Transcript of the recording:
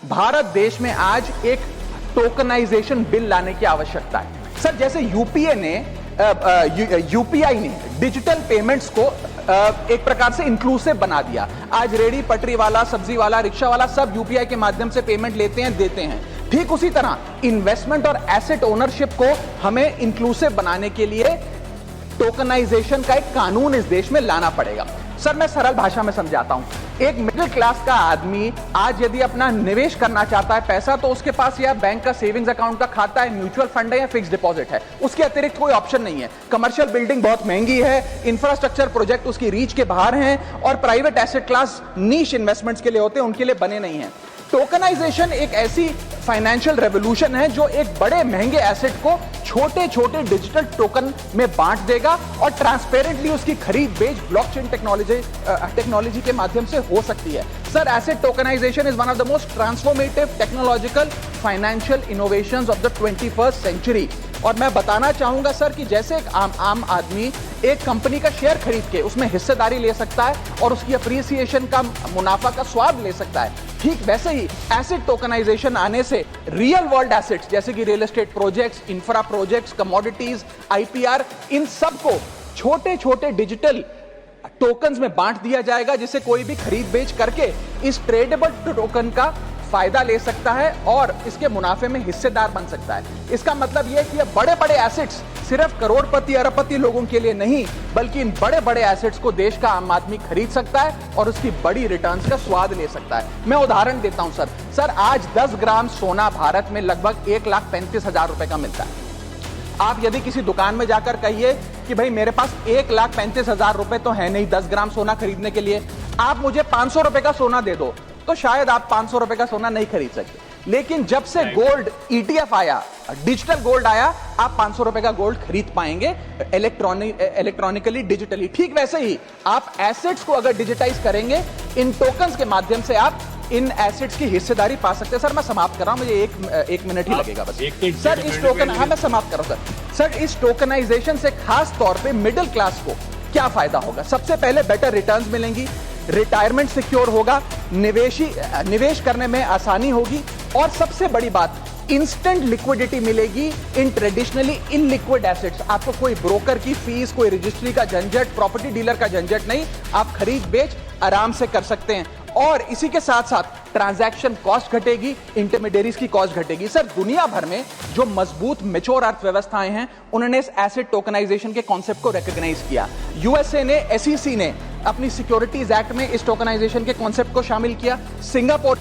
भारत देश में आज एक टोकनाइजेशन बिल लाने की आवश्यकता है। सर, जैसे यूपीआई ने डिजिटल पेमेंट्स को एक प्रकार से इंक्लूसिव बना दिया। आज रेडी पटरी वाला, सब्जी वाला, रिक्शा वाला सब यूपीआई के माध्यम से पेमेंट लेते हैं, देते हैं। ठीक उसी तरह इन्वेस्टमेंट और एसेट ओनरशिप को हमें इंक्लूसिव बनाने के लिए टोकनाइजेशन का एक कानून इस देश में लाना पड़ेगा। सर, मैं सरल भाषा में समझाता हूं। एक मिडिल क्लास का आदमी आज यदि अपना निवेश करना चाहता है पैसा, तो उसके पास या बैंक का सेविंग्स अकाउंट का खाता है, म्यूचुअल फंड है या फिक्स डिपॉजिट है। उसके अतिरिक्त कोई ऑप्शन नहीं है। कमर्शियल बिल्डिंग बहुत महंगी है, इंफ्रास्ट्रक्चर प्रोजेक्ट उसकी रीच के बाहर हैं, और प्राइवेट एसेट क्लास नीश इन्वेस्टमेंट्स के लिए होते हैं, उनके लिए बने नहीं है। टोकनाइजेशन एक ऐसी फाइनेंशियल रेवोल्यूशन है जो एक बड़े महंगे एसेट को छोटे छोटे डिजिटल टोकन में बांट देगा और ट्रांसपेरेंटली उसकी खरीद बेच ब्लॉकचेन टेक्नोलॉजी के माध्यम से हो सकती है। Sir, asset tokenization is one of the most transformative technological financial innovations of the 21st century. और मैं बताना चाहूंगा सर कि जैसे एक आम आदमी एक कंपनी का शेयर खरीद के उसमें हिस्सेदारी ले सकता है और उसकी अप्रिसिएशन का, मुनाफा का स्वाद ले सकता है, ठीक वैसे ही एसेट टोकनाइजेशन आने से रियल वर्ल्ड एसेट्स जैसे कि real estate projects, infra projects, commodities, IPR, इन सबको छोटे छोटे डिजिटल टोकन्स में बांट दिया जाएगा, जिसे कोई भी खरीद बेच करके इस ट्रेडेबल टोकन का फायदा ले सकता है और इसके मुनाफे में हिस्सेदार बन सकता है। इसका मतलब यह है कि ये बड़े बड़े एसेट्स सिर्फ करोड़पति अरबपति लोगों के लिए नहीं, बल्कि इन बड़े बड़े एसेट्स को देश का आम आदमी खरीद सकता है और उसकी बड़ी रिटर्न्स का स्वाद ले सकता है। मैं उदाहरण देता हूं सर, आज 10 ग्राम सोना भारत में लगभग 1,35,000 रुपए का मिलता है। आप यदि किसी दुकान में जाकर कहिए कि भाई मेरे पास 1,35,000 रुपए तो है नहीं 10 ग्राम सोना खरीदने के लिए, आप मुझे 500 रुपए का सोना दे दो, तो शायद आप 500 रुपए का सोना नहीं खरीद सकते। लेकिन जब से गोल्ड ETF आया, डिजिटल गोल्ड आया, आप 500 रुपए का गोल्ड खरीद पाएंगे इलेक्ट्रॉनिकली, डिजिटली। ठीक वैसे ही आप एसेट्स को अगर डिजिटाइज करेंगे, इन टोकन्स के माध्यम से आप इन एसेट्स की हिस्सेदारी पा सकते हैं। सर, मैं समाप्त कर रहा हूं, मुझे एक मिनट ही लगेगा बस। सर, इस टोकन मैं समाप्त कर रहा हूं सर, इस टोकनाइजेशन से खास तौर पे मिडिल क्लास को क्या फायदा होगा? सबसे पहले बेटर रिटर्न्स मिलेंगी, रिटायरमेंट सिक्योर होगा, निवेश करने में आसानी होगी, और सबसे बड़ी बात, इंस्टेंट लिक्विडिटी मिलेगी इन ट्रेडिशनली इनलिक्विड एसेट्स। आपको कोई ब्रोकर की फीस, कोई रजिस्ट्री का झंझट, प्रॉपर्टी डीलर का झंझट नहीं, आप खरीद बेच आराम से कर सकते हैं। और इसी के साथ साथ ट्रांजैक्शन कॉस्ट घटेगी, इंटरमीडियरीज की कॉस्ट घटेगी। सर, दुनिया भर में जो मजबूत मैच्योर अर्थव्यवस्थाएं हैं, उन्होंने इस एसेट टोकनाइजेशन के कॉन्सेप्ट को रिकॉग्नाइज किया। यूएसए ने, SEC ने अपनी सिक्योरिटीज एक्ट में इस टोकनाइजेशन के कॉन्सेप्ट को शामिल किया। सिंगापुर